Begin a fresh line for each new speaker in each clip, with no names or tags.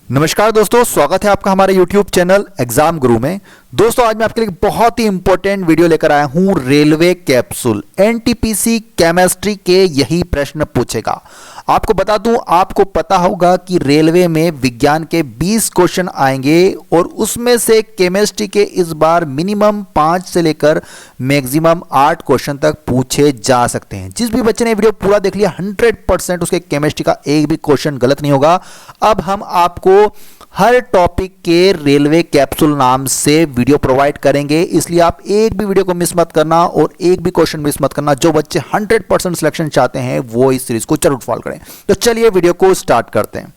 नमस्कार दोस्तों, स्वागत है आपका हमारे YouTube चैनल एग्जाम गुरु में। दोस्तों आज मैं आपके लिए बहुत ही इंपॉर्टेंट वीडियो लेकर आया हूं। रेलवे कैप्सूल एनटीपीसी केमिस्ट्री के यही प्रश्न पूछेगा। आपको बता दूं, आपको पता होगा कि रेलवे में विज्ञान के 20 क्वेश्चन आएंगे और उसमें से केमिस्ट्री के इस बार मिनिमम 5 से लेकर मैक्सिमम 8 क्वेश्चन तक पूछे जा सकते हैं। जिस भी बच्चे ने वीडियो पूरा देख लिया 100% उसके केमिस्ट्री का एक भी क्वेश्चन गलत नहीं होगा। अब हम आपको हर टॉपिक के रेलवे कैप्सूल नाम से वीडियो प्रोवाइड करेंगे, इसलिए आप एक भी वीडियो को मिस मत करना और एक भी क्वेश्चन मिस मत करना। जो बच्चे 100% सिलेक्शन चाहते हैं वो इस सीरीज को जरूर फॉलो करें। तो चलिए वीडियो को स्टार्ट करते हैं।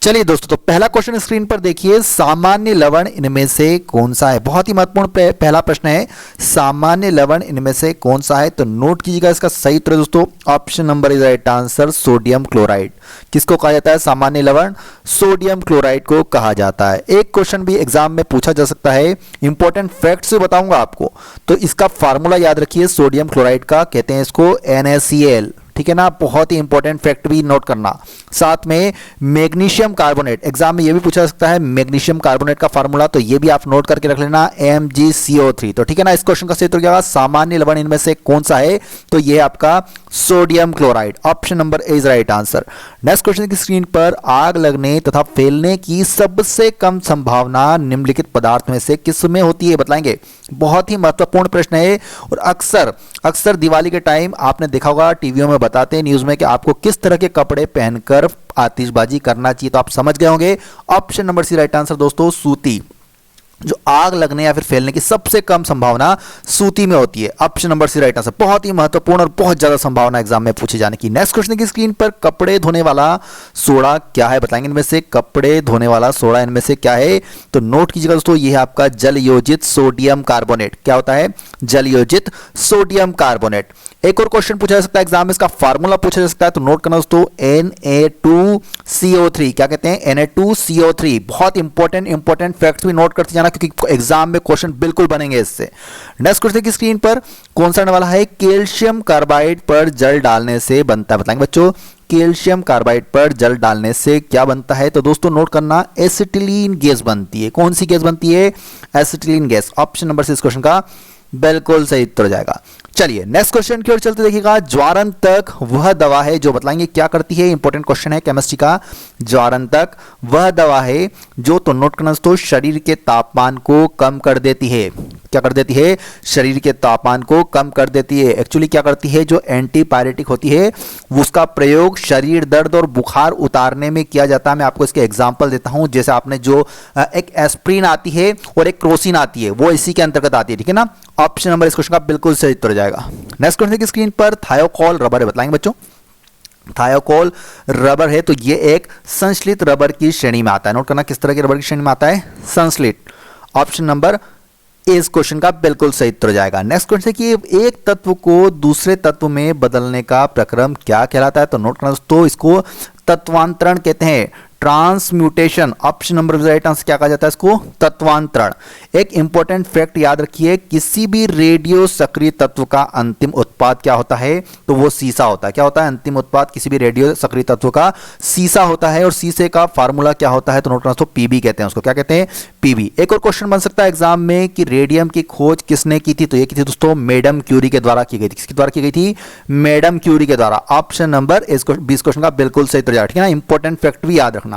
चलिए दोस्तों, तो पहला क्वेश्चन स्क्रीन पर देखिए, सामान्य लवण इनमें से कौन सा है। बहुत ही महत्वपूर्ण पहला प्रश्न है, सामान्य लवण इनमें से कौन सा है। तो नोट कीजिएगा इसका सही उत्तर दोस्तों, option number is right answer, sodium chloride. किसको कहा जाता है सामान्य लवण? सोडियम क्लोराइड को कहा जाता है। एक क्वेश्चन भी एग्जाम में पूछा जा सकता है, इंपॉर्टेंट फैक्ट्स बताऊंगा आपको। तो इसका फार्मूला याद रखिए, सोडियम क्लोराइड का कहते हैं इसको NaCl, ठीक है ना। बहुत ही इंपॉर्टेंट फैक्ट भी नोट करना। साथ में मैग्नीशियम कार्बोनेट, एग्जाम में ये भी पूछा जा सकता है, मैग्नीशियम कार्बोनेट का फार्मूला, तो ये भी आप नोट करके रख लेना, MgCO3। तो ठीक है ना, इस क्वेश्चन का सही उत्तर क्या होगा, सामान्य लवण इनमें से कौन सा है। तो ये आपका sodium chloride, option number is right answer. Next question की स्क्रीन पर, आग लगने तथा फैलने की सबसे कम संभावना निम्नलिखित पदार्थ में से किस में होती है, बताएंगे। बहुत ही महत्वपूर्ण प्रश्न है और अक्सर दिवाली के टाइम आपने देखा होगा, टीवीओ में बताते हैं, न्यूज में, कि आपको किस तरह के कपड़े पहनकर आतिशबाजी करना चाहिए। तो आप समझ गए होंगे, option number C right answer दोस्तों, सूती। जो आग लगने या फिर फैलने की सबसे कम संभावना सूती में होती है, option number C right answer. बहुत ही महत्वपूर्ण और बहुत ज्यादा संभावना एग्जाम में पूछे जाने की। नेक्स्ट क्वेश्चन की स्क्रीन पर, कपड़े धोने वाला सोडा क्या है, बताएंगे इनमें से। कपड़े धोने वाला सोडा इनमें से क्या है। तो नोट कीजिएगा दोस्तों, यह है आपका जल योजित सोडियम कार्बोनेट। क्या होता है? जल योजित सोडियम कार्बोनेट। एक और क्वेश्चन पूछा जा सकता है एग्जाम में, इसका फार्मूला पूछा जा सकता है, तो नोट करना दोस्तों, Na2CO3। क्या कहते हैं? Na2CO3। बहुत इंपॉर्टेंट फैक्ट्स भी नोट करते जाना, क्योंकि एग्जाम में क्वेश्चन बिल्कुल बनेंगे इससे। नेक्स्ट क्वेश्चन की स्क्रीन पर, कौन सा आने वाला है, कैल्शियम कार्बाइड पर जल डालने से बनता है, बताएंगे बच्चों। कैल्शियम कार्बाइड पर जल डालने से क्या बनता है। तो दोस्तों नोट करना, एसिटिलीन गैस बनती है। कौन सी गैस बनती है? Acetylene gas. ऑप्शन नंबर से इस क्वेश्चन का बिल्कुल सही उत्तर हो जाएगा। चलिए नेक्स्ट क्वेश्चन की ओर चलते देखिएगा, ज्वारंतक वह दवा है जो, बताएंगे क्या करती है। इंपॉर्टेंट क्वेश्चन है केमिस्ट्री का। ज्वारंतक वह दवा है जो, तो नोट करना दोस्तों, शरीर के तापमान को कम कर देती है। क्या कर देती है? शरीर के तापमान को कम कर देती है। एक्चुअली क्या करती है, जो एंटीपायरेटिक होती है उसका प्रयोग शरीर दर्द और बुखार उतारने में किया जाता है। मैं आपको इसके एग्जांपल देता हूं। जैसे आपने जो एक एस्प्रिन आती है और एक क्रोसिन आती है, वो इसी के अंतर्गत आती है, ठीक है ना। ऑप्शन नंबर इस क्वेश्चन का बिल्कुल सही उत्तर जाएगा। नेक्स्ट क्वेश्चन की स्क्रीन पर, थायोकोल रबर है, बताएंगे बच्चों। थायोकोल रबर है, तो ये एक संश्लित रबर की श्रेणी में आता है। नोट करना, किस तरह की रबर की श्रेणी में आता है? संश्लित। ऑप्शन नंबर इस क्वेश्चन का बिल्कुल सही उत्तर जाएगा। नेक्स्ट क्वेश्चन कि एक तत्व को दूसरे तत्व में बदलने का प्रक्रम क्या कहलाता है। तो नोट करना दोस्तों, इसको तत्वांतरण कहते हैं, transmutation. Option number right answer क्या कहा जाता है इसको? तत्वांतरण। एक इंपॉर्टेंट फैक्ट याद रखिए, किसी भी रेडियो सक्रिय तत्व का अंतिम उत्पाद क्या होता है, तो वो सीसा होता है। क्या होता है? अंतिम उत्पाद किसी भी रेडियो सक्रिय तत्व का सीसा होता है। और सीसे का फार्मूला क्या होता है, तो नोट करना दोस्तों, पीबी कहते हैं उसको। क्या कहते हैं? पीबी। एक और क्वेश्चन बन सकता है एग्जाम में कि रेडियम की खोज किसने की थी। तो ये की थी दोस्तों, मैडम क्यूरी के द्वारा की गई थी। किसके द्वारा की गई थी? मैडम क्यूरी के द्वारा। ऑप्शन नंबर 20 क्वेश्चन का बिल्कुल सही उत्तर, ठीक है ना। इंपॉर्टेंट फैक्ट भी याद रखना।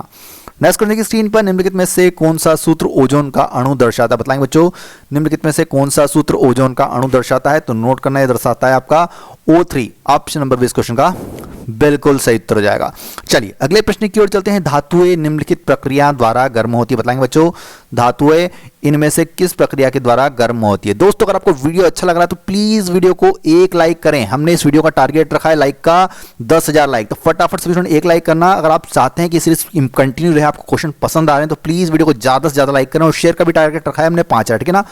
नेक्स्ट क्वेश्चन की स्क्रीन पर, निम्नलिखित में से कौन सा सूत्र ओजोन का अणु दर्शाता है, बताएंगे बच्चों। निम्नलिखित में से कौन सा सूत्र ओजोन का अणु दर्शाता है। तो नोट करना, यह दर्शाता है आपका O3। ऑप्शन नंबर 20 क्वेश्चन का बिल्कुल सही उत्तर हो जाएगा। चलिए अगले प्रश्न की ओर चलते हैं, धातुएं निम्नलिखित प्रक्रिया द्वारा गर्म होती है, बताएंगे बच्चों। धातुएं इनमें से किस प्रक्रिया के द्वारा गर्म होती है। दोस्तों अगर आपको वीडियो अच्छा लग रहा है तो प्लीज वीडियो को एक लाइक करें। हमने इस वीडियो का टारगेट रखा है लाइक का 10,000 लाइक, तो फटाफट से एक लाइक करना। अगर आप चाहते हैं कि सीरीज कंटिन्यू रहे, आपको क्वेश्चन पसंद आ रहे हैं, तो प्लीज वीडियो को ज्यादा से ज्यादा लाइक करें। और शेयर का भी टारगेट रखा है हमने 5,000, ठीक है ना।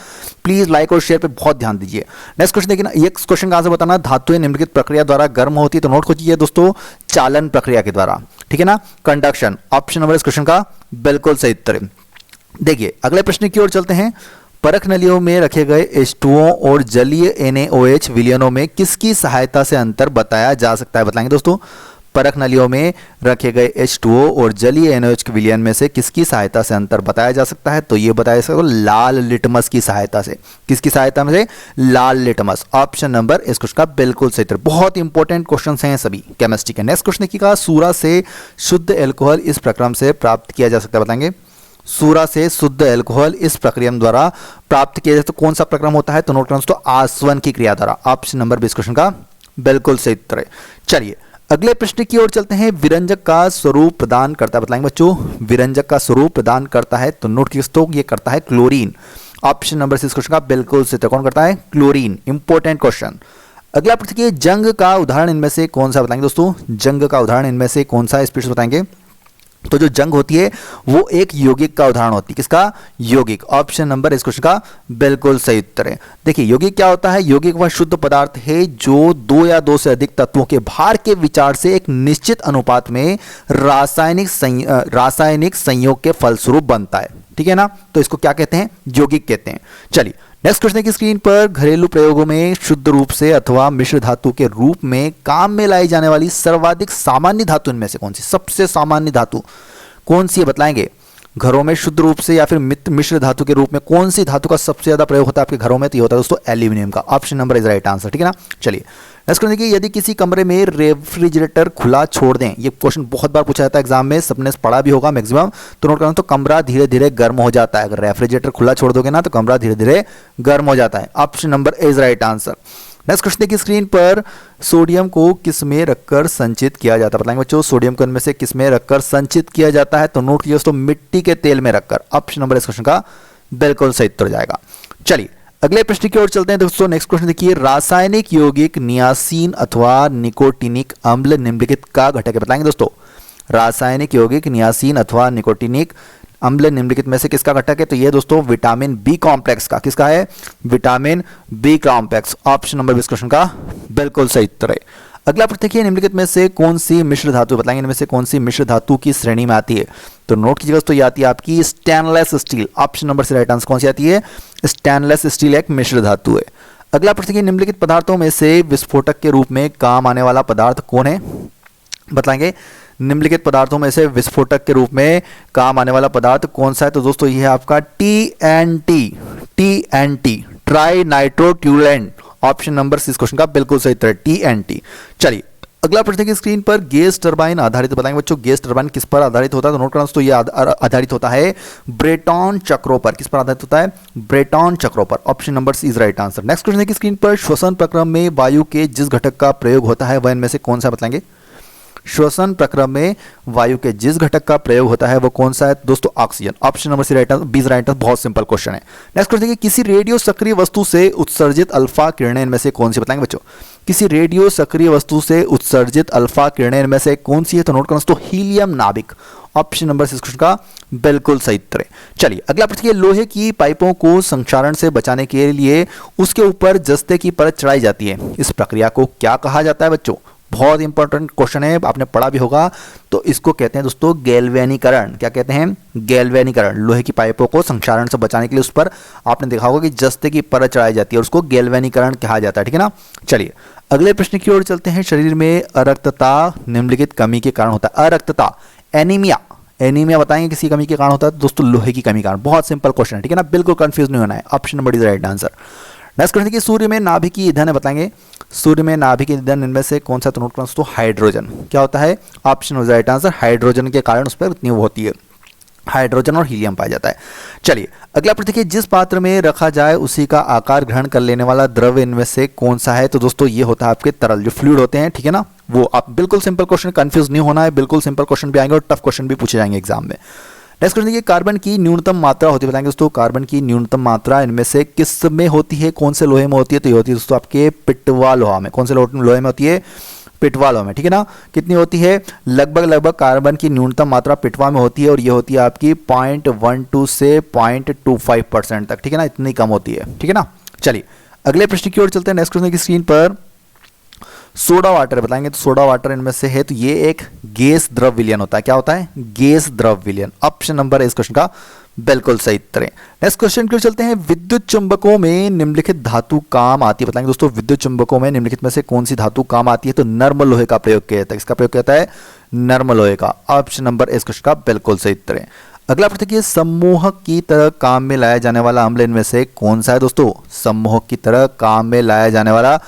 प्लीज लाइक और शेयर पे बहुत ध्यान दीजिए। नेक्स्ट क्वेश्चन देखिए ना, ये क्वेश्चन का आंसर बताना, धातुएं निम्नलिखित प्रक्रिया द्वारा गर्म होती है। तो नोट कीजिए दोस्तों, चालन प्रक्रिया के द्वारा, ठीक है ना, कंडक्शन। ऑप्शन नंबर इस क्वेश्चन का बिल्कुल सही उत्तर है। देखिए अगले प्रश्न की ओर चलते हैं, परख नलियों में रखे गए H2O और जलीय NaOH विलयनों में किसकी सहायता से अंतर बताया जा सकता है, बताएंगे दोस्तों। परख नलियों में रखे गए H2O और जलीय NaOH के विलयन में से किसकी सहायता से अंतर बताया जा सकता है? तो ये बताया जा सकता है लाल लिटमस की सहायता से। किसकी सहायता में से? लाल लिटमस। ऑप्शन नंबर इस क्वेश्चन का बिल्कुल सही उत्तर। बहुत इंपॉर्टेंट क्वेश्चन हैं सभी केमिस्ट्री के। नेक्स्ट क्वेश्चन की कहा सूरा से शुद्ध एल्कोहल इस प्रक्रम से प्राप्त किया जा सकता है, बताएंगे। सूरा से शुद्ध एल्कोहल इस प्रक्रिया द्वारा प्राप्त किया जाए तो कौन सा प्रक्रम होता है? तो नोट करना दोस्तों, आसवन की क्रिया द्वारा। ऑप्शन नंबर 20 क्वेश्चन का बिल्कुल सही उत्तर है। चलिए अगले प्रश्न की ओर चलते हैं। विरंजक का स्वरूप प्रदान करता है, बताएंगे बच्चों। विरंजक का स्वरूप प्रदान करता है तो नोट कीजिए दोस्तों, ये करता है क्लोरीन। ऑप्शन नंबर 6 क्वेश्चन का बिल्कुल सही उत्तर। कौन करता है? क्लोरीन। Important question. अगला प्रश्न की जंग का उदाहरण इनमें से कौन सा, बताएंगे दोस्तों। जंग का उदाहरण इनमें से कौन सा है, स्पीड से बताएंगे। तो जो जंग होती है वो एक यौगिक का उदाहरण होती है। किसका? यौगिक। ऑप्शन नंबर इस क्वेश्चन का बिल्कुल सही उत्तर है। देखिए यौगिक क्या होता है? यौगिक वह शुद्ध पदार्थ है जो दो या दो से अधिक तत्वों के भार के विचार से एक निश्चित अनुपात में रासायनिक संयोग के फलस्वरूप बनता है, ठीक है ना। तो इसको क्या कहते हैं? यौगिक कहते हैं। चलिए नेक्स्ट क्वेश्चन की स्क्रीन पर घरेलू प्रयोगों में शुद्ध रूप से अथवा मिश्र धातु के रूप में काम में लाई जाने वाली सर्वाधिक सामान्य धातु इनमें से कौन सी? सबसे सामान्य धातु कौन सी है, बताएंगे। घरों में शुद्ध रूप से या फिर मिश्र धातु के रूप में कौन सी धातु का सबसे ज्यादा प्रयोग होता है आपके घरों में? तो ये होता है दोस्तों एल्यूमिनियम का। Option number is right answer, ठीक है ना। चलिए नेक्स्ट क्वेश्चन देखिए, यदि किसी कमरे में रेफ्रिजरेटर खुला छोड़ दें, ये क्वेश्चन बहुत बार पूछा जाता है एग्जाम में, सबने पढ़ा भी होगा मैक्सिमम। तो नोट करना, तो कमरा धीरे धीरे गर्म हो जाता है। अगर रेफ्रिजरेटर खुला छोड़ दोगे ना तो कमरा धीरे धीरे गर्म हो जाता है। Option number is right answer. Next question देखिए स्क्रीन पर, सोडियम को किस में रखकर संचित किया जाता है, बताएंगे बच्चों। सोडियम को इनमें से किस में रखकर संचित किया जाता है? तो नोट कीजिए दोस्तों, मिट्टी के तेल में रखकर। ऑप्शन नंबर इस क्वेश्चन का बिल्कुल सही उत्तर जाएगा। चलिए अगले प्रश्न की ओर चलते हैं दोस्तों। नेक्स्ट क्वेश्चन देखिए, रासायनिक यौगिक नियासिन अथवा निकोटिनिक अम्ल निम्नलिखित का घटक है, बताएंगे दोस्तों। रासायनिक यौगिक नियासिन अथवा निकोटिनिक अम्ल निम्नलिखित में से किसका घटक है? तो ये दोस्तों विटामिन बी कॉम्प्लेक्स का। किसका है? Vitamin B complex. Option number 20 question का बिल्कुल सही उत्तर है। अगला प्रश्न देखिए, निम्नलिखित में से कौन सी मिश्र धातु, बताएंगे इनमें से कौन सी मिश्र धातु की श्रेणी में आती है? तो नोट कीजिएगा दोस्तों, ये आती है आपकी स्टेनलेस स्टील। ऑप्शन नंबर से राइट आंसर कौन सी आती है? स्टेनलेस स्टील एक मिश्र धातु है। अगला प्रश्न देखिए, निम्नलिखित पदार्थों में से विस्फोटक के रूप में काम आने वाला पदार्थ कौन है, बताएंगे। निम्नलिखित पदार्थों में से विस्फोटक के रूप में काम आने वाला पदार्थ कौन सा है? तो दोस्तों ये है आपका TNT, trinitrotoluene. Option number 6 question का बिल्कुल सही उत्तर है, TNT। चलिए अगला प्रश्न की स्क्रीन पर, गैस टरबाइन आधारित, बताएंगे बच्चों गैस टरबाइन किस पर आधारित होता है? तो नोट करना दोस्तों, ये आधारित होता है ब्रेटॉन चक्रों पर। किस पर आधारित होता है? ब्रेटॉन चक्रों पर। Option number is right answer. Next question की स्क्रीन पर, श्वसन प्रक्रम में वायु के जिस घटक का प्रयोग होता है वह इनमें से कौन सा, बताएंगे। श्वसन प्रक्रम में वायु के जिस घटक का प्रयोग होता है वो कौन सा है? दोस्तों oxygen. Option number C right answer, 20 right answer. बहुत सिंपल क्वेश्चन है। नेक्स्ट क्वेश्चन देखिए, किसी रेडियो सक्रिय वस्तु से उत्सर्जित अल्फा किरणें इनमें से कौन सी, बताएंगे बच्चों। किसी रेडियो सक्रिय वस्तु से उत्सर्जित अल्फा किरणें इनमें से कौन सी है? तो नोट करना दोस्तों, हीलियम नाभिक। ऑप्शन नंबर 6 क्वेश्चन का बिल्कुल सही उत्तर है। चलिए अगला प्रश्न, लोहे की पाइपों को संक्षारण से बचाने के लिए उसके ऊपर जस्ते की परत चढ़ाई जाती है। इस प्रक्रिया को क्या कहा जाता है बच्चों? बहुत इंपॉर्टेंट क्वेश्चन है, आपने पढ़ा भी होगा। तो इसको कहते हैं दोस्तों गैल्वेनीकरण। क्या कहते हैं? गैल्वेनीकरण। लोहे की पाइपों को संक्षारण से बचाने के लिए उस पर आपने देखा होगा कि जस्ते की परत चढ़ाई जाती है और उसको गैल्वेनीकरण कहा जाता है, ठीक है ना। चलिए अगले प्रश्न की ओर चलते हैं। शरीर में अरक्तता निम्नलिखित कमी के कारण होता है। अरक्तता, एनीमिया, एनीमिया बताएंगे किसी कमी के कारण होता है? दोस्तों लोहे की कमी के कारण। बहुत सिंपल क्वेश्चन है, ठीक है ना, बिल्कुल कंफ्यूज नहीं होना है। Option number is right answer. Next question देखिए, सूर्य में नाभिकीय ईंधन है, बताएंगे। सूर्य में नाभिकीय ईंधन इनमें से कौन सा? तो नोट करना दोस्तों, हाइड्रोजन। क्या होता है? Option is right answer, hydrogen के कारण उस पर इतनी वो होती है, हाइड्रोजन और हीलियम पाया जाता है। चलिए अगला प्रश्न देखिए, जिस पात्र में रखा जाए उसी का आकार ग्रहण कर लेने वाला द्रव्य इनमें से कौन सा है? तो दोस्तों ये होता है आपके तरल, जो फ्लूइड होते हैं, ठीक है ना। वो आप बिल्कुल सिंपल क्वेश्चन, कंफ्यूज नहीं होना है, बिल्कुल सिंपल क्वेश्चन भी आएंगे और टफ क्वेश्चन भी पूछे जाएंगे एग्जाम में। नेक्स्ट क्वेश्चन देखिए, कार्बन की न्यूनतम मात्रा होती है, बताएंगे दोस्तों। कार्बन की न्यूनतम मात्रा इनमें से किस में होती है? कौन से लोहे में होती है? तो ये होती है दोस्तों आपके पिटवा लोहा में। कौन से लोहे में होती है? पिटवा लोहा में, ठीक है ना। कितनी होती है? लगभग कार्बन की न्यूनतम मात्रा पिटवा में होती है और ये होती है आपकी 0.12 से 0.25% तक, ठीक है ना, इतनी कम होती है, ठीक है ना। चलिए अगले प्रश्न की ओर चलते हैं। नेक्स्ट क्वेश्चन की स्क्रीन पर, सोडा वाटर बताएंगे तो सोडा वाटर इनमें से है, तो ये एक गैस द्रव विलयन होता है। क्या होता है? गैस द्रव विलयन। ऑप्शन नंबर है इस क्वेश्चन का बिल्कुल सही उत्तर है। नेक्स्ट क्वेश्चन की ओर चलते हैं। विद्युत चुंबकों में निम्नलिखित धातु काम आती है बताएंगे दोस्तों। विद्युत चुंबकों में निम्नलिखित में से कौन सी धातु काम आती है? तो नर्म लोहे का प्रयोग किया जाता है। इसका प्रयोग किया जाता है नर्म लोहे का। ऑप्शन नंबर इस क्वेश्चन का बिल्कुल सही उत्तर है। अगला प्रश्न देखिए, सम्मोहक की तरह काम में लाया जाने वाला अम्ल इनमें से कौन सा है दोस्तों? सम्मोहक की तरह काम में लाया जाने वाला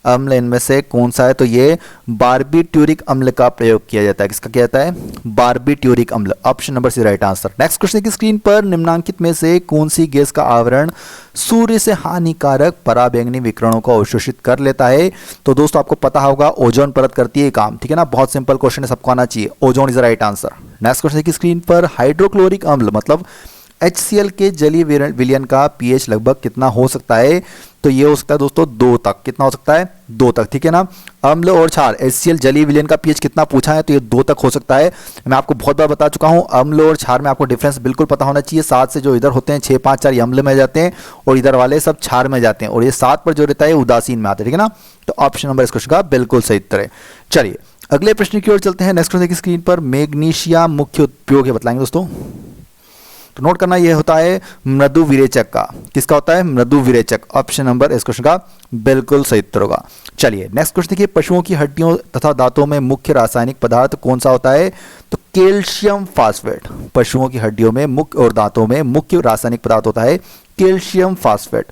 अम्ल इनमें से कौन सा है? तो ये बारबीट्यूरिक अम्ल का प्रयोग किया जाता है। किसका किया जाता है? बारबीट्यूरिक अम्ल। Option number C right answer. Next question की स्क्रीन पर निम्नांकित में से कौन सी गैस का आवरण सूर्य से हानिकारक पराबैंगनी विकिरणों को अवशोषित कर लेता है? तो दोस्तों आपको पता होगा ओजोन परत करती है काम, ठीक है ना। बहुत सिंपल क्वेश्चन है, सबको आना चाहिए। Ozone is right answer. Next question की स्क्रीन पर हाइड्रोक्लोरिक अम्ल मतलब HCl के जलीय विलयन का pH लगभग कितना हो सकता है? तो ये हो सकता है दोस्तों 2 तक। कितना हो सकता है? 2 तक, ठीक है ना। अम्ल और क्षार HCl जलीय विलयन का pH कितना पूछा है, तो ये 2 तक हो सकता है। मैं आपको बहुत बार बता चुका हूं, अम्ल और क्षार में आपको डिफरेंस बिल्कुल पता होना चाहिए। 7 से जो इधर होते हैं 6, 5, 4 ये अम्ल में जाते हैं और इधर वाले सब क्षार में जाते हैं, और ये 7 पर जो रहता है उदासीन में आते हैं, ठीक है ना। तो ऑप्शन नंबर इस क्वेश्चन का बिल्कुल सही उत्तर है। चलिए अगले प्रश्न की ओर चलते हैं। नेक्स्ट क्वेश्चन की स्क्रीन पर मैग्नीशियम मुख्य उपयोग है बताएंगे दोस्तों। तो नोट करना यह होता है मृदु विरेचक का। किसका होता है? मृदु विरेचक। ऑप्शन नंबर इस क्वेश्चन का बिल्कुल सही उत्तर होगा। चलिए नेक्स्ट क्वेश्चन देखिए, पशुओं की हड्डियों तथा दांतों में मुख्य रासायनिक पदार्थ कौन सा होता है? तो कैल्शियम फास्फेट। पशुओं की हड्डियों में मुख्य और दांतों में मुख्य रासायनिक पदार्थ होता है कैल्शियम फास्फेट।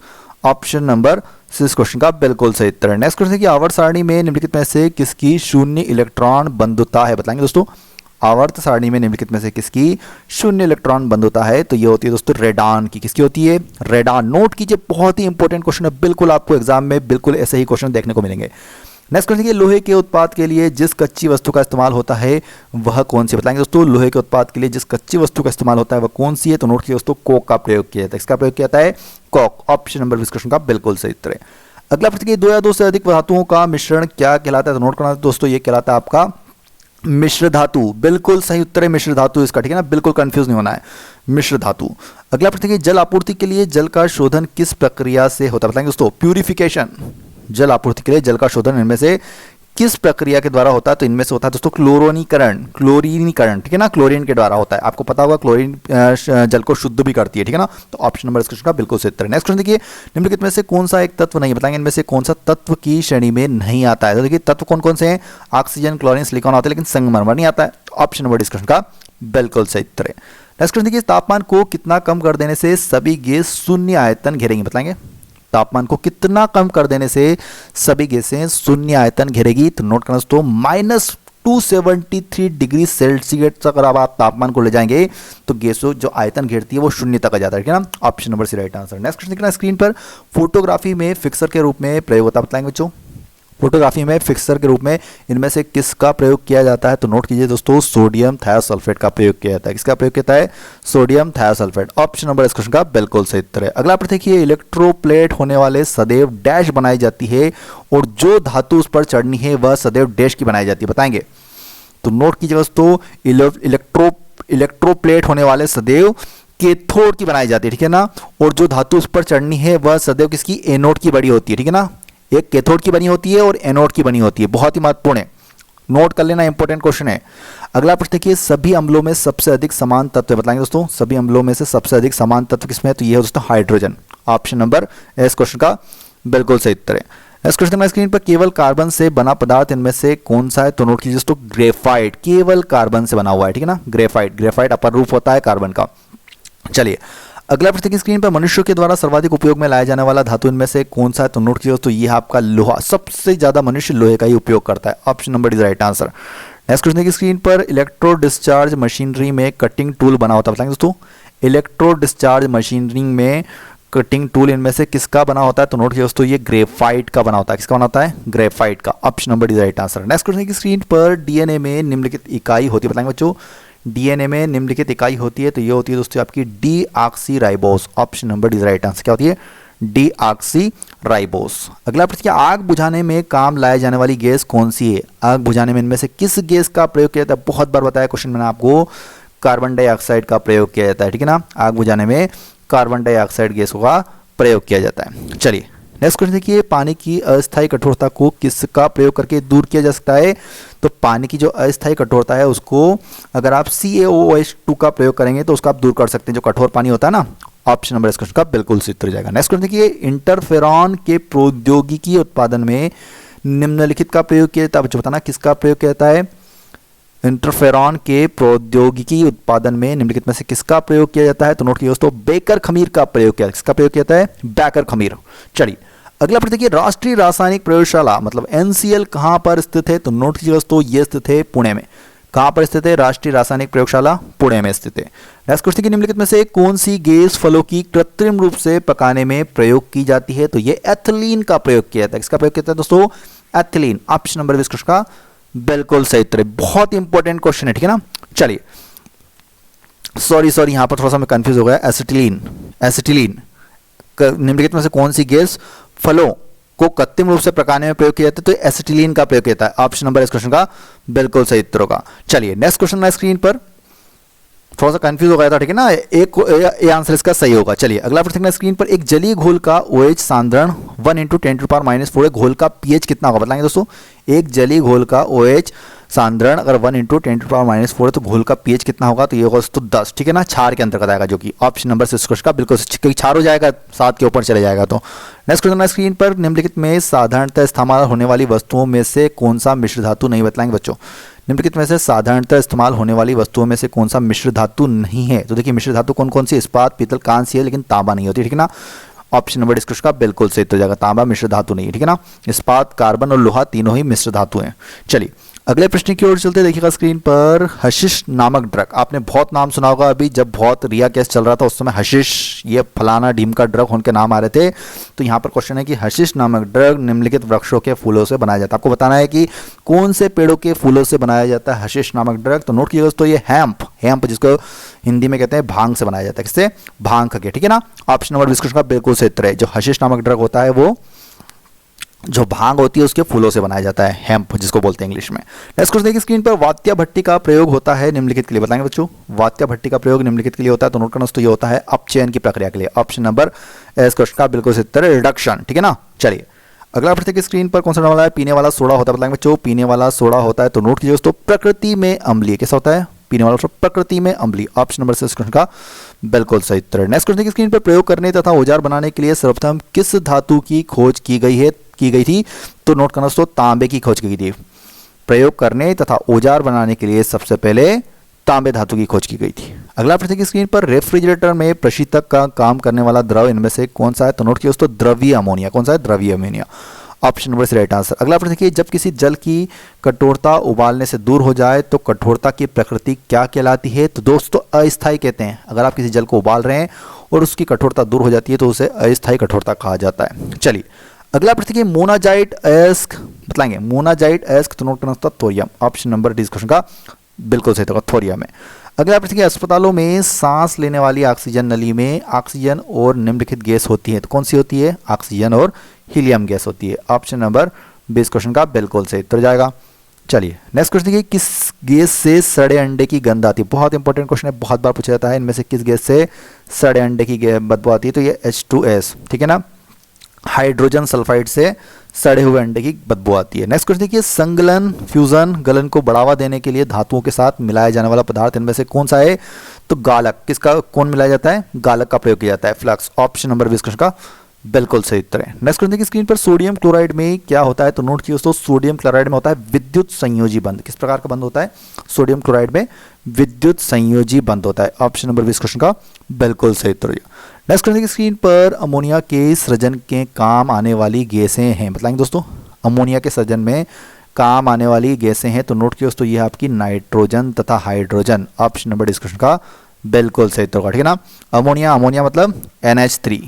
ऑप्शन नंबर इस क्वेश्चन का बिल्कुल सही उत्तर है। नेक्स्ट क्वेश्चन देखिए, आवर्त सारणी में निम्नलिखित में से किसकी शून्य इलेक्ट्रॉन बंधुता है बताएंगे दोस्तों। आवर्त सारणी में निम्नलिखित में से किसकी शून्य इलेक्ट्रॉन बंधुता है? तो ये होती है दोस्तों रेडान की। किसकी होती है? रेडान। नोट कीजिए, बहुत ही इंपॉर्टेंट क्वेश्चन है, बिल्कुल आपको एग्जाम में बिल्कुल ऐसे ही क्वेश्चन देखने को मिलेंगे। नेक्स्ट क्वेश्चन देखिए, लोहे के उत्पाद के लिए जिस कच्ची वस्तु का इस्तेमाल होता है वह कौन सी बताएंगे दोस्तों। लोहे के उत्पाद के लिए जिस कच्ची वस्तु का इस्तेमाल होता है वह कौन सी है? तो नोट कीजिए दोस्तों, कोक का प्रयोग किया जाता है। इसका प्रयोग किया जाता है कोक। ऑप्शन नंबर इस क्वेश्चन का बिल्कुल सही उत्तर है। अगला प्रश्न देखिए, 2 या 2 से अधिक धातुओं का मिश्रण क्या कहलाता है? तो नोट करना दोस्तों, ये कहलाता है आपका मिश्र धातु। बिल्कुल सही उत्तर है मिश्र धातु इसका, ठीक है ना। बिल्कुल कंफ्यूज नहीं होना है, मिश्र धातु। अगला प्रश्न देखिए, जल आपूर्ति के लिए जल का शोधन किस प्रक्रिया से होता है बताएंगे दोस्तों। प्यूरिफिकेशन। जल आपूर्ति के लिए जल का शोधन इनमें से किस प्रक्रिया के द्वारा होता है? तो इनमें से होता है दोस्तों क्लोरीनीकरण। क्लोरीनीकरण, ठीक है ना, क्लोरीन के द्वारा होता है। आपको पता होगा क्लोरीन जल को शुद्ध भी करती है, ठीक है ना। तो ऑप्शन नंबर इस क्वेश्चन का बिल्कुल सही उत्तर है। नेक्स्ट क्वेश्चन देखिए, निम्नलिखित में से कौन सा एक तत्व नहीं बताएंगे इनमें से कौन सा तत्व की श्रेणी में नहीं आता है? तो देखिए तत्व कौन कौन से हैं? ऑक्सीजन, क्लोरीन, सिलिकॉन आते हैं, लेकिन संगमरमर नहीं आता है। ऑप्शन नंबर इस क्वेश्चन का बिल्कुल सही उत्तर है। नेक्स्ट क्वेश्चन देखिए, तापमान को कितना कम कर देने से सभी गैस शून्य आयतन घेरेंगे बताएंगे। तापमान को कितना कम कर देने से सभी गैसें शून्य आयतन घेरेगी? तो नोट करना दोस्तों, -273 डिग्री सेल्सियस तक अगर आप तापमान को ले जाएंगे तो गैसों जो आयतन घेरती है वो शून्य तक आ जाता है, ठीक है ना। Option number C right answer. Next question देखना स्क्रीन पर, फोटोग्राफी में फिक्सर के रूप में प्रयोग होता है बताएंगे बच्चों। फोटोग्राफी में फिक्सर के रूप में इनमें से किसका प्रयोग किया जाता है? तो नोट कीजिए दोस्तों, सोडियम थायोसल्फेट का प्रयोग किया जाता है। किसका प्रयोग किया जाता है? Sodium thiosulphate. ऑप्शन नंबर इस क्वेश्चन का बिल्कुल सही उत्तर है। अगला प्रश्न देखिए, इलेक्ट्रोप्लेट होने वाले सदैव डैश बनाई जाती है और जो धातु उस पर चढ़नी है वह सदैव डैश की बनाई जाती है बताएंगे। तो नोट कीजिए दोस्तों, इलेक्ट्रोप्लेट होने वाले सदैव कैथोड की बनाई जाती है, ठीक है ना। और जो धातु उस पर चढ़नी है वह सदैव किसकी? एनोड की बड़ी होती है, ठीक है ना। एक कैथोड की बनी होती है और एनोड की बनी होती है। बहुत ही महत्वपूर्ण है, नोट कर लेना, इंपॉर्टेंट क्वेश्चन है। अगला प्रश्न देखिए, सभी अम्लों में सबसे अधिक समान तत्व बताएंगे दोस्तों। सभी अम्लों में से सबसे अधिक समान तत्व किसमें है? तो ये है दोस्तों हाइड्रोजन। ऑप्शन नंबर इस क्वेश्चन का बिल्कुल सही उत्तर है। इस क्वेश्चन में स्क्रीन पर केवल कार्बन से बना पदार्थ इनमें से कौन सा है? तो नोट कीजिए दोस्तों, ग्रेफाइट। केवल कार्बन से बना हुआ है, ठीक है ना। ग्रेफाइट अपर रूप होता है कार्बन का। चलिए अगला प्रश्न की स्क्रीन पर, मनुष्यों के द्वारा सर्वाधिक उपयोग में लाया जाने वाला धातु इनमें से कौन सा है? तो नोट कीजिए दोस्तों, ये है आपका लोहा। सबसे ज्यादा मनुष्य लोहे का ही उपयोग करता है। Option number is right answer. Next question की स्क्रीन पर, इलेक्ट्रो डिस्चार्ज मशीनरी में कटिंग टूल बना होता है बताएंगे दोस्तों। इलेक्ट्रो डिस्चार्ज मशीनरी में कटिंग टूल इनमें से किसका बना होता है? तो नोट कीजिए दोस्तों, ये ग्रेफाइट का बना होता है। किसका बना होता है? ग्रेफाइट का। Option number is right answer. Next question की स्क्रीन पर, डीएनए में निम्नलिखित इकाई होती है बताएंगे बच्चों। डीएनए में निम्नलिखित इकाई होती है, तो ये होती है दोस्तों आपकी deoxyribose. Option number is right answer. क्या होती है? डीऑक्सीराइबोस। अगला प्रश्न, आग बुझाने में काम लाई जाने वाली गैस कौन सी है? आग बुझाने में इनमें से किस गैस का प्रयोग किया जाता है? बहुत बार बताया क्वेश्चन मैंने आपको, कार्बन डाइऑक्साइड का प्रयोग किया जाता है, ठीक है ना। आग बुझाने में कार्बन डाइऑक्साइड गैस का प्रयोग किया जाता है। चलिए नेक्स्ट क्वेश्चन देखिए, पानी की अस्थायी कठोरता को किसका प्रयोग करके दूर किया जा सकता है? तो पानी की जो अस्थायी कठोरता है उसको अगर आप CaOH2 का प्रयोग करेंगे तो उसका आप दूर कर सकते हैं, जो कठोर पानी होता है ना। ऑप्शन नंबर इस क्वेश्चन का बिल्कुल सही उत्तर हो जाएगा। नेक्स्ट क्वेश्चन देखिए, इंटरफेरॉन के प्रौद्योगिकी उत्पादन में निम्नलिखित का प्रयोग किया जाता है। बच्चों बताना किसका प्रयोग किया जाता है? इंटरफेरॉन के प्रौद्योगिकी उत्पादन में निम्नलिखित में से किसका प्रयोग किया जाता है? तो नोट कीजिए दोस्तों, बेकर खमीर का प्रयोग किया, किसका प्रयोग किया जाता है? बेकर खमीर। चलिए अगला प्रश्न देखिए, राष्ट्रीय रासायनिक प्रयोगशाला मतलब NCL कहां पर स्थित है? तो नोट कीजिए दोस्तों, ये स्थित है पुणे में। कहां पर स्थित है? राष्ट्रीय रासायनिक प्रयोगशाला पुणे में स्थित है। नेक्स्ट क्वेश्चन की निम्नलिखित में से कौन सी गैस फलों की कृत्रिम रूप से पकाने में प्रयोग की जाती है? तो ये एथिलीन का प्रयोग किया जाता है। किसका प्रयोग किया जाता है दोस्तों? एथिलीन। ऑप्शन नंबर 20 क्वेश्चन का बिल्कुल सही उत्तर है। बहुत इंपॉर्टेंट क्वेश्चन है, ठीक है ना। चलिए सॉरी यहां पर थोड़ा सा मैं कंफ्यूज हो गया। एसिटिलीन निम्नलिखित में से कौन सी गैस फलों को कृत्रिम रूप से पकाने में प्रयोग किया जाता है? तो एसिटिलीन का प्रयोग किया जाता है। ऑप्शन नंबर इस क्वेश्चन का बिल्कुल सही उत्तर होगा। चलिए नेक्स्ट क्वेश्चन है स्क्रीन पर, थोड़ा सा कंफ्यूज हो गया था, ठीक है ना। एक आंसर इसका सही होगा। चलिए अगला प्रश्न है स्क्रीन पर, एक जलीय घोल का OH सांद्रण 1 × 10⁻⁴ घोल का pH कितना होगा? बताएंगे दोस्तों। एक जलीय घोल का OH सांद्रण अगर 1 × 10⁻⁴ तो घोल का pH कितना होगा? तो ये होगा दोस्तों 10, ठीक है ना। क्षार के अंतर्गत आएगा, जो कि ऑप्शन नंबर 6 क्वेश्चन का बिल्कुल, क्योंकि क्षार हो जाएगा 7 के ऊपर चले जाएगा। तो नेक्स्ट क्वेश्चन है स्क्रीन पर, निम्नलिखित में साधारणतः इस्तेमाल होने वाली वस्तुओं में से कौन सा मिश्र धातु नहीं? बताएंगे बच्चों। निम्नलिखित में से साधारणतः इस्तेमाल होने वाली वस्तुओं में से कौन सा मिश्र धातु नहीं है? तो देखिए मिश्र धातु कौन कौन सी? इस्पात, पीतल, कांस्य है, लेकिन तांबा नहीं होती, ठीक है ना। ऑप्शन नंबर इसका का बिल्कुल सही हो जाएगा, तांबा मिश्र धातु नहीं है, ठीक है ना। इस्पात, कार्बन और लोहा तीनों ही मिश्र धातु हैं। चलिए अगले प्रश्न की ओर चलते, देखिएगा स्क्रीन पर, हशीश नामक ड्रग, आपने बहुत नाम सुना होगा। अभी जब बहुत रिया केस चल रहा था उस समय हशीश, ये फलाना ढीम का ड्रग उनके नाम आ रहे थे। तो यहाँ पर क्वेश्चन है कि हशीश नामक ड्रग निम्नलिखित वृक्षों के फूलों से बनाया जाता है। आपको बताना है कि कौन से पेड़ों के फूलों से बनाया जाता है हशीश नामक ड्रग। तो नोट कीजिएगा दोस्तों, ये हैम्प जिसको हिंदी में कहते हैं भांग से बनाया जाता है। किससे? भांग के, ठीक है ना। ऑप्शन नंबर 20 का बिल्कुल सही उत्तर है। जो हशीश नामक ड्रग होता है वो जो भांग होती है उसके फूलों से बनाया जाता है, हेम्प जिसको बोलते हैं इंग्लिश में। नेक्स्ट क्वेश्चन देखिए स्क्रीन पर, वात्या भट्टी का प्रयोग होता है निम्नलिखित के लिए। बताएंगे बच्चों, वात्या भट्टी का प्रयोग निम्नलिखित के लिए होता है। तो नोट करना दोस्तों, ये होता है अपचयन की प्रक्रिया के लिए। ऑप्शन नंबर इस क्वेश्चन का बिल्कुल सही उत्तर है, रिडक्शन, ठीक है ना। चलिए अगला प्रश्न की स्क्रीन पर, कौन सा वाला है? पीने वाला सोडा होता है। बताएंगे बच्चों, पीने वाला सोडा होता है। तो नोट कीजिए दोस्तों, प्रकृति में अम्लीय। कैसा होता है? पीने वाला सोडा प्रकृति में अम्लीय। ऑप्शन नंबर 6 क्वेश्चन का बिल्कुल सही उत्तर है। नेक्स्ट क्वेश्चन की स्क्रीन पर, प्रयोग करने तथा औजार बनाने के लिए सर्वप्रथम किस धातु की खोज की गई थी? तो नोट करना दोस्तों, तांबे की खोज की गई थी। प्रयोग करने तथा औजार बनाने के लिए सबसे पहले तांबे धातु की खोज की गई थी। अगला प्रश्न की स्क्रीन पर, रेफ्रिजरेटर में प्रशीतक का काम करने वाला द्रव इनमें से कौन सा है? तो नोट कीजिए दोस्तों, द्रवीय अमोनिया। कौन सा है? द्रवीय अमोनिया। ऑप्शन नंबर से राइट आंसर। अगला प्रश्न देखिए, जब किसी जल की कठोरता उबालने से दूर हो जाए तो कठोरता की प्रकृति क्या कहलाती है? तो दोस्तों अस्थायी कहते हैं। अगर आप किसी जल को उबाल रहे हैं और उसकी कठोरता दूर हो जाती है तो उसे अस्थायी कठोरता कहा जाता है। चलिए अगला प्रश्न देखिए, मोनाजाइट एस्क बताएंगे। मोनाजाइट एस्क तो नोट करना था thorium. Option number D question का बिल्कुल सही होगा, थोरियम है। अगला प्रश्न, अस्पतालों में सांस लेने वाली ऑक्सीजन नली में ऑक्सीजन और निम्नलिखित गैस होती है। तो कौन सी होती है? ऑक्सीजन और हीलियम गैस होती है। ऑप्शन नंबर 20 क्वेश्चन का बिल्कुल सही उत्तर जाएगा। चलिए नेक्स्ट क्वेश्चन देखिए, किस गैस से सड़े अंडे की गंध आती है? बहुत इंपॉर्टेंट क्वेश्चन है, बहुत बार पूछा जाता है। इनमें से किस गैस से सड़े अंडे की बदबू आती है? तो ये H2S, ठीक है ना। हाइड्रोजन सल्फाइड से सड़े हुए अंडे की बदबू आती है। नेक्स्ट क्वेश्चन देखिए, संगलन फ्यूजन गलन को बढ़ावा देने के लिए धातुओं के साथ मिलाया जाने वाला पदार्थ इनमें से कौन सा है? तो गालक। किसका कौन मिलाया जाता है? गालक का प्रयोग किया जाता है, फ्लक्स। ऑप्शन नंबर 20 क्वेश्चन का बिल्कुल सही उत्तर है। नेक्स्ट क्वेश्चन देखिए स्क्रीन पर, सोडियम क्लोराइड में क्या होता है? तो नोट कीजिए दोस्तों, सोडियम क्लोराइड में होता है विद्युत संयोजी बंध। किस प्रकार का बंध होता है? सोडियम क्लोराइड में विद्युत संयोजी बंध होता है। ऑप्शन नंबर 20 क्वेश्चन का बिल्कुल सही उत्तर है। नेक्स्ट क्वेश्चन की स्क्रीन पर, अमोनिया के सृजन के काम आने वाली गैसें हैं। बताएंगे दोस्तों, अमोनिया के सृजन में काम आने वाली गैसें हैं। तो नोट कीजिए दोस्तों, ये आपकी नाइट्रोजन तथा हाइड्रोजन। ऑप्शन नंबर 20 क्वेश्चन का बिल्कुल सही उत्तर होगा, ठीक है ना। अमोनिया मतलब NH3।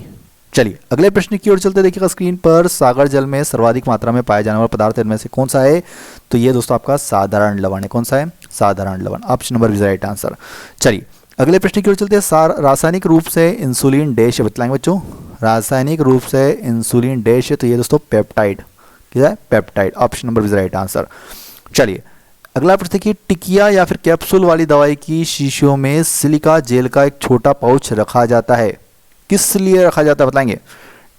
चलिए अगले प्रश्न की ओर चलते, देखिएगा स्क्रीन पर, सागर जल में सर्वाधिक मात्रा में पाया जाने वाला पदार्थ इनमें से कौन सा है? तो ये दोस्तों आपका साधारण लवण है। कौन सा है? साधारण लवण। Option number is right answer. चलिए अगले प्रश्न की ओर चलते हैं, रासायनिक रूप से इंसुलिन डैश बतलाएंगे बच्चों। रासायनिक रूप से इंसुलिन डैश है, तो ये दोस्तों पेप्टाइड। क्या है? Peptide. Option number is right answer. चलिए अगला प्रश्न देखिए, टिकिया या फिर कैप्सूल वाली दवाई की शीशियों में सिलिका जेल का एक छोटा पाउच रखा जाता है। किस लिए रखा जाता है? बताएंगे।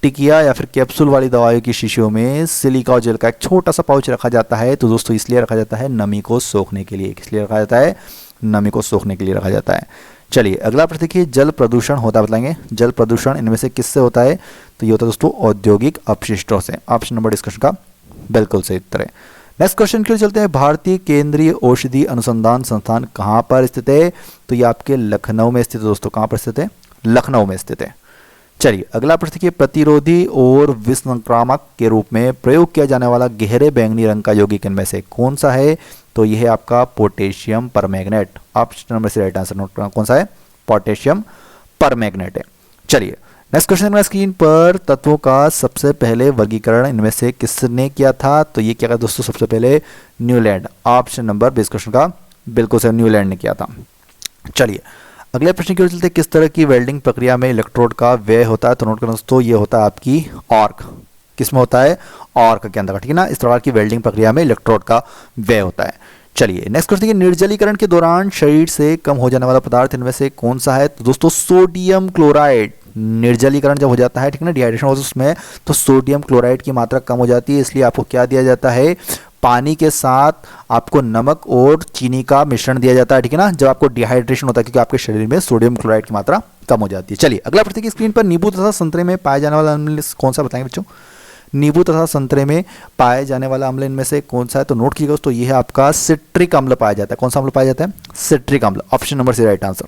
टिकिया या फिर कैप्सूल वाली दवाइयों की शीशियों में सिलिका और जेल का एक छोटा सा पाउच रखा जाता है? तो दोस्तों इसलिए रखा जाता है नमी को सोखने के लिए। किस लिए रखा जाता है? नमी को सोखने के लिए रखा जाता है। चलिए अगला प्रश्न देखिए, जल प्रदूषण होता है, बताएंगे जल प्रदूषण इनमें से किससे होता है? तो ये होता है दोस्तों औद्योगिक अपशिष्टों से। ऑप्शन नंबर डिस्कशन का बिल्कुल सही उत्तर है। नेक्स्ट क्वेश्चन के लिए चलते हैं, भारतीय केंद्रीय औषधि अनुसंधान संस्थान कहाँ पर स्थित है? तो ये आपके लखनऊ में स्थित है दोस्तों। कहाँ पर स्थित है? लखनऊ में स्थित है। चलिए अगला प्रश्न देखिए, प्रतिरोधी और विसंक्रामक के रूप में प्रयोग किया जाने वाला गहरे बैंगनी रंग का यौगिक इनमें से कौन सा है? तो यह है आपका पोटेशियम परमैंगनेट। ऑप्शन नंबर से राइट आंसर नोट करना, कौन सा है? पोटेशियम परमैंगनेट है। चलिए नेक्स्ट क्वेश्चन है, स्क्रीन पर तत्वों का सबसे पहले वर्गीकरण इनमें से किसने किया था? तो ये क्या दोस्तों सबसे पहले न्यूलैंड। ऑप्शन नंबर 20 क्वेश्चन का बिल्कुल से न्यूलैंड ने किया था। चलिए अगले प्रश्न की ओर चलते हैं, किस तरह की वेल्डिंग प्रक्रिया में इलेक्ट्रोड का व्यय होता है? तो नोट करना दोस्तों, ये होता है आपकी आर्क। किस में होता है? आर्क के अंदर, ठीक है ना। इस प्रकार की वेल्डिंग प्रक्रिया में इलेक्ट्रोड का व्यय होता है। चलिए नेक्स्ट क्वेश्चन, निर्जलीकरण के दौरान शरीर से कम हो जाने वाला पदार्थ इनमें से कौन सा है? तो दोस्तों सोडियम क्लोराइड। निर्जलीकरण जब हो जाता है, ठीक है ना, डिहाइड्रेशन होता है उसमें, तो सोडियम क्लोराइड की मात्रा कम हो जाती है। इसलिए आपको क्या दिया जाता है? पानी के साथ आपको नमक और चीनी का मिश्रण दिया जाता है, ठीक है ना, जब आपको डिहाइड्रेशन होता है, क्योंकि आपके शरीर में सोडियम क्लोराइड की मात्रा कम हो जाती है। चलिए अगला प्रश्न की स्क्रीन पर, नींबू तथा संतरे में पाए जाने वाला अम्ल कौन सा, बताएंगे बच्चों? नींबू तथा संतरे में पाए जाने वाला अम्ल इनमें से कौन सा है? तो नोट कीजिएगा दोस्तों, ये है आपका सिट्रिक अम्ल पाया जाता है। कौन सा अम्ल पाया जाता है? सिट्रिक अम्ल। ऑप्शन नंबर से राइट आंसर।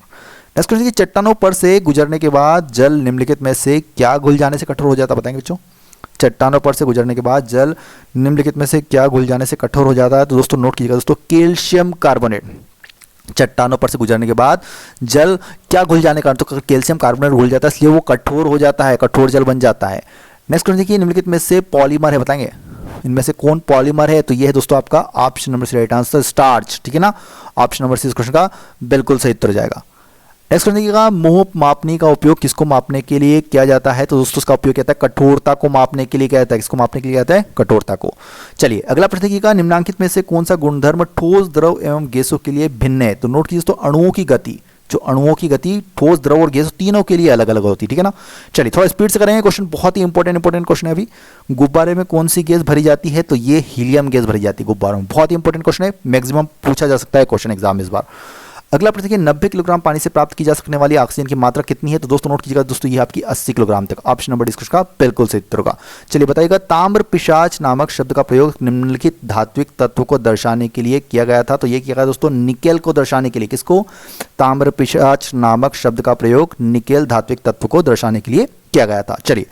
नेक्स्ट क्वेश्चन की, चट्टानों पर से गुजरने के बाद जल निम्नलिखित में से क्या घुल जाने से कठोर हो जाता है? बताएंगे बच्चों। चट्टानों पर से गुजरने के बाद जल निम्नलिखित में से क्या घुल जाने से कठोर हो जाता है? तो दोस्तों नोट कीजिएगा दोस्तों, कैल्शियम कार्बोनेट। चट्टानों पर से गुजरने के बाद जल क्या घुल जाने का, तो कैल्शियम कार्बोनेट घुल जाता है, इसलिए वो कठोर हो जाता है, कठोर जल बन जाता है। नेक्स्ट क्वेश्चन देखिए, निम्नलिखित में से पॉलीमर है, बताएंगे इनमें से कौन पॉलीमर है? तो ये है दोस्तों आपका option number C right answer, starch, ठीक है ना। ऑप्शन नंबर सी इस क्वेश्चन का बिल्कुल सही उत्तर जाएगा। नेक्स्ट क्वेश्चन देखिएगा, मोह मापनी का उपयोग किसको मापने के लिए किया जाता है? तो दोस्तों उसका उपयोग किया जाता है कठोरता को मापने के लिए किया जाता है। किसको मापने के लिए किया जाता है? कठोरता को। चलिए अगला प्रश्न देखिएगा, निम्नांकित में से कौन सा गुणधर्म ठोस द्रव एवं गैसों के लिए भिन्न है? तो नोट कीजिए दोस्तों, अणुओं की गति, जो अणुओं की गति ठोस द्रव और गैस तीनों के लिए अलग अलग होती है, ठीक है ना। चलिए थोड़ा स्पीड से करेंगे, क्वेश्चन बहुत ही इंपॉर्टेंट क्वेश्चन है। अभी गुब्बारे में कौन सी गैस भरी जाती है? तो ये हीलियम गैस भरी जाती है गुब्बारों में। बहुत ही इंपॉर्टेंट क्वेश्चन है, मैक्सिमम पूछा जा सकता है क्वेश्चन एग्जाम में इस बार। अगला प्रश्न देखिए, 90 किलोग्राम पानी से प्राप्त की जा सकने वाली ऑक्सीजन की मात्रा कितनी है? तो दोस्तों नोट कीजिएगा दोस्तों, ये आपकी 80 किलोग्राम तक। ऑप्शन नंबर डिस्कस का बिल्कुल सही उत्तर होगा। चलिए बताइएगा, ताम्र पिशाच नामक शब्द का प्रयोग निम्नलिखित धात्विक तत्व को दर्शाने के लिए किया गया था। तो ये किया गया दोस्तों निकेल को दर्शाने के लिए। किसको? ताम्र पिशाच नामक शब्द का प्रयोग निकेल धात्विक तत्व को दर्शाने के लिए किया गया था। चलिए,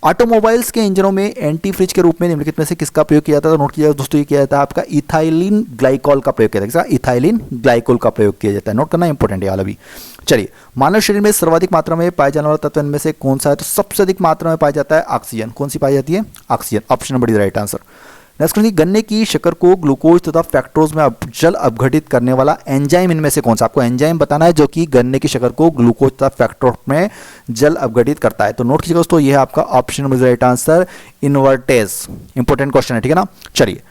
ऑटोमोबाइल्स के इंजनों में एंटी फ्रिज के रूप में निम्नलिखित में से किसका प्रयोग किया जाता है? तो नोट किया दोस्तों, ये किया जाता है आपका इथाइलिन ग्लाइकोल का प्रयोग किया जाता है। इथाइलिन ग्लाइकोल का प्रयोग किया जाता है, नोट करना इंपॉर्टेंट है वाला भी। चलिए, मानव शरीर में सर्वाधिक मात्रा में पाए जाने वाला तत्व इनमें से कौन सा है? तो सबसे अधिक मात्रा में पाया जाता है ऑक्सीजन। कौन सी पाई जाती है? Oxygen. Option number right answer. Next question, गन्ने की शक्कर को ग्लूकोज तथा फ्रैक्टोज में जल अपघटित करने वाला एंजाइम इनमें से कौन सा? आपको एंजाइम बताना है जो कि गन्ने की शक्कर को ग्लूकोज तथा फ्रैक्टोज में जल अपघटित करता है। तो नोट कीजिएगा दोस्तों, ये है आपका option number right answer, invertase. Important question है, ठीक है ना। चलिए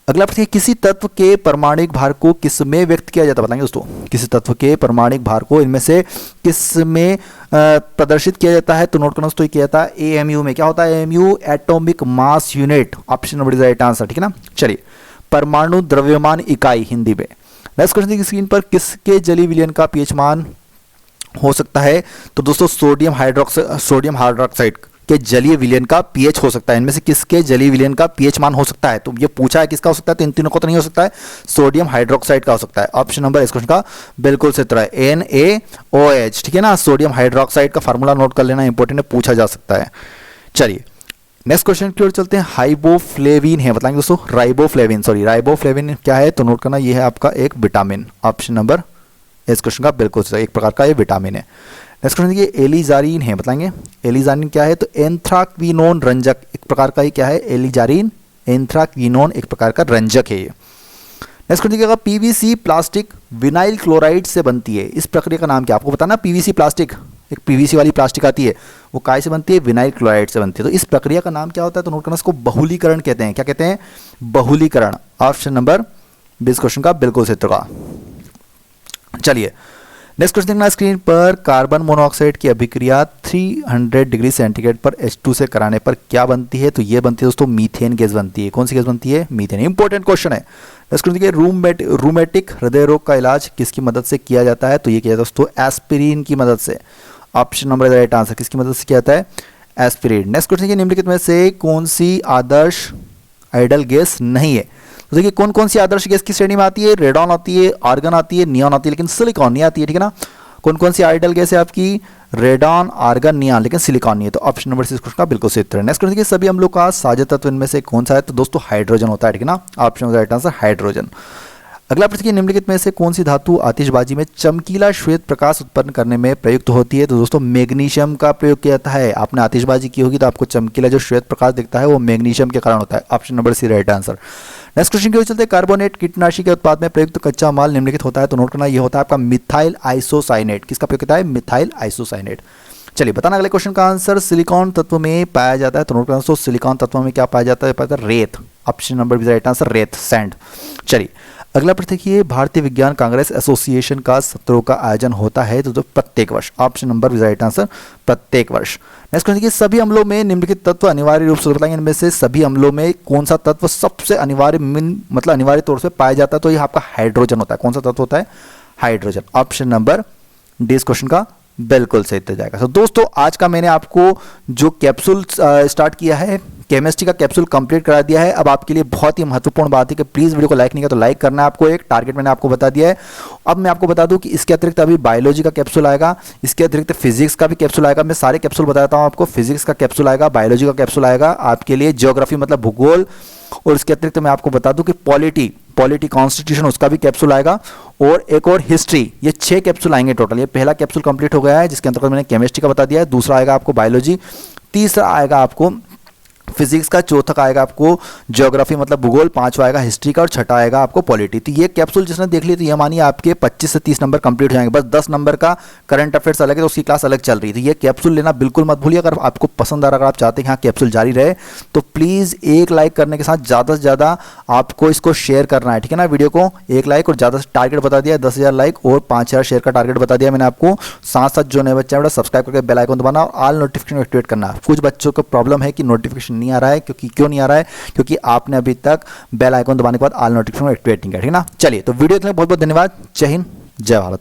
अगला प्रश्न, किसी तत्व के परमाणुक भार को किस में व्यक्त किया जाता है? बताएंगे दोस्तों, किसी तत्व के परमाणुक भार को इनमें से किस में प्रदर्शित किया जाता है? तो नोट करना दोस्तों, ये किया जाता है एएमयू में। क्या होता है AMU? Atomic mass unit. Option number right answer, ठीक है ना। चलिए, परमाणु द्रव्यमान इकाई हिंदी में। नेक्स्ट क्वेश्चन देखिए स्क्रीन पर, किसके जलीय विलयन का पीएच मान हो सकता है? तो दोस्तों सोडियम हाइड्रोक्साइड के जलीय विलयन का पीएच हो सकता है। इनमें से किसके जलीय विलयन का पीएच मान हो सकता है? तो ये पूछा है किसका हो सकता है, तो इन तीनों को तो नहीं हो सकता है, सोडियम हाइड्रोक्साइड का हो सकता है। ऑप्शन नंबर इस क्वेश्चन का बिल्कुल सही उत्तर है NaOH, ठीक है ना। सोडियम हाइड्रोक्साइड का फार्मूला नोट कर लेना, इंपॉर्टेंट है, पूछा जा सकता है। चलिए नेक्स्ट क्वेश्चन की ओर चलते हैं, हाइबोफ्लेविन है, बताएंगे दोस्तों राइबोफ्लेविन क्या है? तो नोट करना, ये है आपका एक विटामिन। ऑप्शन नंबर इस क्वेश्चन का बिल्कुल सही, एक प्रकार का ये विटामिन है। नेक्स्ट क्वेश्चन देखिए, एलिजारिन है, बताएंगे एलिजारिन क्या है? तो एंथ्राक्विनोन रंजक एक प्रकार का ही क्या है? एलिजारिन, एंथ्राक्विनोन एक प्रकार का रंजक है ये। नेक्स्ट क्वेश्चन देखिएगा, पीवीसी प्लास्टिक विनाइल क्लोराइड से बनती है, इस प्रक्रिया का नाम क्या? आपको बताना, पीवीसी प्लास्टिक, एक पीवीसी वाली प्लास्टिक आती है, वो काय से बनती है? विनाइल क्लोराइड से बनती है। तो इस प्रक्रिया का नाम क्या होता है? तो नोट करना, इसको बहुलीकरण कहते हैं। क्या कहते हैं? बहुलीकरण। ऑप्शन नंबर 20 क्वेश्चन का बिल्कुल सही उत्तर। चलिए नेक्स्ट क्वेश्चन देखना स्क्रीन पर, कार्बन मोनोऑक्साइड की अभिक्रिया 300 डिग्री सेंटीग्रेड पर H2 से कराने पर क्या बनती है? तो ये बनती है दोस्तों मीथेन गैस बनती है। कौन सी गैस बनती है? मीथेन। इंपॉर्टेंट क्वेश्चन है। नेक्स्ट क्वेश्चन देखिए, रूमेटिक हृदय रोग का इलाज किसकी मदद से किया जाता है? तो ये किया जाता है दोस्तों एस्पिरिन की मदद से। ऑप्शन नंबर राइट आंसर, किसकी मदद से किया जाता है? एस्पिरिन। नेक्स्ट क्वेश्चन, निम्नलिखित में से कौन सी आदर्श आइडल गैस नहीं है? तो देखिए कौन कौन सी आदर्श गैस की श्रेणी में आती है? रेडॉन आती है, आर्गन आती है, नियॉन आती है, लेकिन सिलिकॉन नहीं आती है, ठीक है ना। कौन कौन सी आइडल गैस है आपकी? रेडॉन, आर्गन, नियॉन, लेकिन सिलिकॉन नहीं है। तो ऑप्शन नंबर 6 का बिल्कुल सही उत्तर है। नेक्स्ट देखिए, सभी अम्लों का साझा तत्व इनमें से कौन सा है? तो दोस्तों हाइड्रोजन होता है, ठीक है ना। Option right answer hydrogen. अगला प्रश्न, निम्नलिखित में से कौन सी धातु आतिशबाजी में चमकीला श्वेत प्रकाश उत्पन्न करने में प्रयुक्त होती है? तो दोस्तों मैग्नीशियम का प्रयोग किया जाता है। आपने आतिशबाजी की होगी तो आपको चमकीला जो श्वेत प्रकाश दिखता है वो मैग्नीशियम के कारण होता है। Option number C right answer. Next question की ओर चलते हैं, कार्बोनेट कीटनाशी के उत्पाद में प्रयुक्त कच्चा माल निम्नलिखित होता है? तो नोट करना, ये होता है आपका मिथाइल आइसोसाइनेट। किसका प्रयोग होता है? Methyl isocyanate. चलिए बताना अगले क्वेश्चन का आंसर। सिलिकॉन तत्व में पाया जाता है? तो नोट करना दोस्तों, सिलिकॉन तत्व में क्या पाया जाता है? पाया जाता है रेत। Option number B right answer, रेत, सैंड। चलिए अगला प्रश्न देखिए, भारतीय विज्ञान कांग्रेस एसोसिएशन का सत्रों का आयोजन होता है? तो प्रत्येक वर्ष। Option number B right answer, प्रत्येक वर्ष। नेक्स्ट क्वेश्चन देखिए, सभी अम्लों में निम्नलिखित तत्व अनिवार्य रूप से बताएंगे, इनमें से सभी अम्लों में कौन सा तत्व सबसे अनिवार्य मतलब अनिवार्य तौर से पाया जाता है? तो यह आपका हाइड्रोजन होता है। कौन सा तत्व होता है? हाइड्रोजन। ऑप्शन नंबर डी इस क्वेश्चन का बिल्कुल सही उत्तर जाएगा। तो दोस्तों आज का मैंने आपको जो कैप्सूल स्टार्ट किया है, केमिस्ट्री का कैप्सूल कंप्लीट करा दिया है। अब आपके लिए बहुत ही महत्वपूर्ण बात है कि प्लीज़ वीडियो को लाइक नहीं किया तो लाइक करना है आपको। एक टारगेट मैंने आपको बता दिया है। अब मैं आपको बता दूं कि इसके अतिरिक्त अभी बायोलॉजी का कैप्सूल आएगा, इसके अतिरिक्त फिजिक्स का भी कैप्सूल आएगा। मैं सारे कैप्सूल बताता हूं आपको। फिजिक्स का कैप्सूल आएगा, बायोलॉजी का कैप्सूल आएगा आपके लिए, ज्योग्राफी मतलब भूगोल, और इसके अतिरिक्त मैं आपको बता दूं कि पॉलिटी कॉन्स्टिट्यूशन उसका भी कैप्सूल आएगा, और एक और हिस्ट्री। ये 6 कैप्सूल आएंगे टोटल। ये पहला कैप्सूल कंप्लीट हो गया है जिसके अंतर्गत मैंने केमिस्ट्री का बता दिया है, दूसरा आएगा आपको बायोलॉजी, तीसरा आएगा आपको फिजिक्स का, चौथा का आएगा आपको ज्योग्राफी मतलब भूगोल, पांचवा आएगा हिस्ट्री का, और छठा आएगा आपको पॉलिटी। तो ये कैप्सूल जिसने देख ली तो ये मानिए आपके 25 से 30 नंबर कंप्लीट हो जाएंगे। बस 10 नंबर का करंट अफेयर्स अलग है तो उसकी क्लास अलग चल रही थी। ये कैप्सूल लेना बिल्कुल मत भूलिए। अगर आपको पसंद आ रहा, अगर आप चाहते हैं कि हाँ कैप्सूल जारी रहे, तो प्लीज़ एक लाइक करने के साथ ज़्यादा से ज़्यादा आपको इसको शेयर करना है, ठीक है ना। वीडियो को एक लाइक, और ज़्यादा से टारगेट बता दिया 10,000 लाइक और 5,000 शेयर का टारगेट बता दिया मैंने आपको। साथ साथ जो नए बच्चे हैं सब्सक्राइब करके बेल आइकन दबाना और ऑल नोटिफिकेशन एक्टिवेट करना। कुछ बच्चों को प्रॉब्लम है कि नोटिफिकेशन नहीं आ रहा है, क्यों नहीं आ रहा है? क्योंकि आपने अभी तक बेल आइकन दबाने के बाद ऑल नोटिफिकेशन एक्टिवेट नहीं किया, ठीक है ना। चलिए तो वीडियो देखने के लिए बहुत बहुत धन्यवाद। जय हिंद, जय भारत।